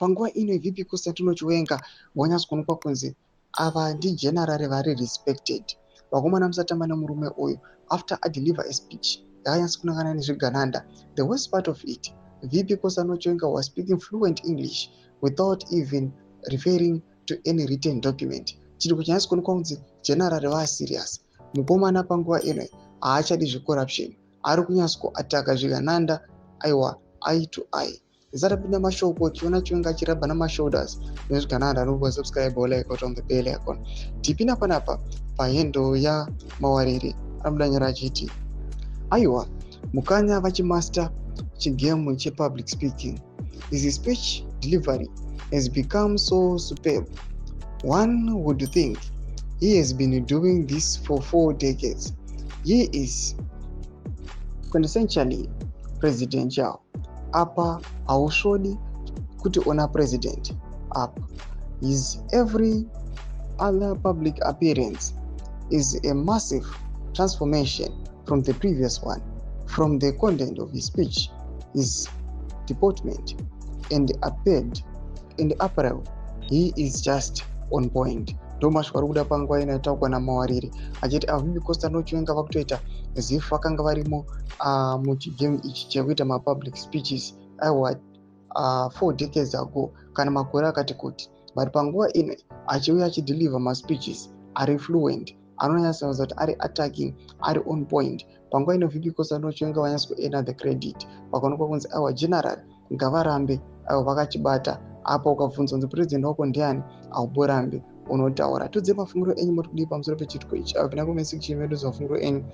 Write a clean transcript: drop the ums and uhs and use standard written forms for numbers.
panguva ino VP Constantino Chiwenga wanyatsa kuonekwa kunzi ava ndigenerali vari respected. Vakomana musatamba nemurume uyu after adeliver a speech yakanyatsa kunangana nezvigananda. The worst part of it, VP Constantino Chiwenga was speaking fluent English without even referring to any written document. Chiri chanyatsa kuonekwa kunzi general was serious. Mukomana panguva ino haachadi zvecorruption, ari kunyatsa kuataka zvigananda aiwa eye to eye. Zisatapinda mashoko chiona Chiwenga achirabha namashoulders nezvigananda. Anokupa subscribe or like out on the bell icon. Tipinda panapa pahendo yaMawarire anodanyira achiti aiwa mukanya vachimaster chigemu chepublic speaking. His speech delivery has become so superb. One would think he has been doing this for 4 decades. He is quintessentially presidential. Apa haushodi kuti ona president apa. His every other public appearance is a massive transformation from the previous one. From the content of his speech, his deportment, and the apparel, he is just on point. Ndomasho vari kuda panguva inotaurwa naMawarire achiti VP Constantino Chiwenga vakutoita zifu vakanga varimo muchigemu ichi chekuita mapublic speeches aiwa 4 decades ago kana makore akati kuti, but panguva ino achiuya achideliver maspeeches ari fluent, anonyatsa kuti ari attacking, ari on point. Panguva ino VP Constantino Chiwenga vanyatsa kuenda the credit pakaonekwa kunzi aiwa general ngavarambe aiwa vakachibata apa. Ukabvunza kunzi president wako ndiani hauborambe unotaura. Tudze mafungiro enyu muri kudii pamusoro pechitiko ichi? Kana comment section medu mafungiro enyu.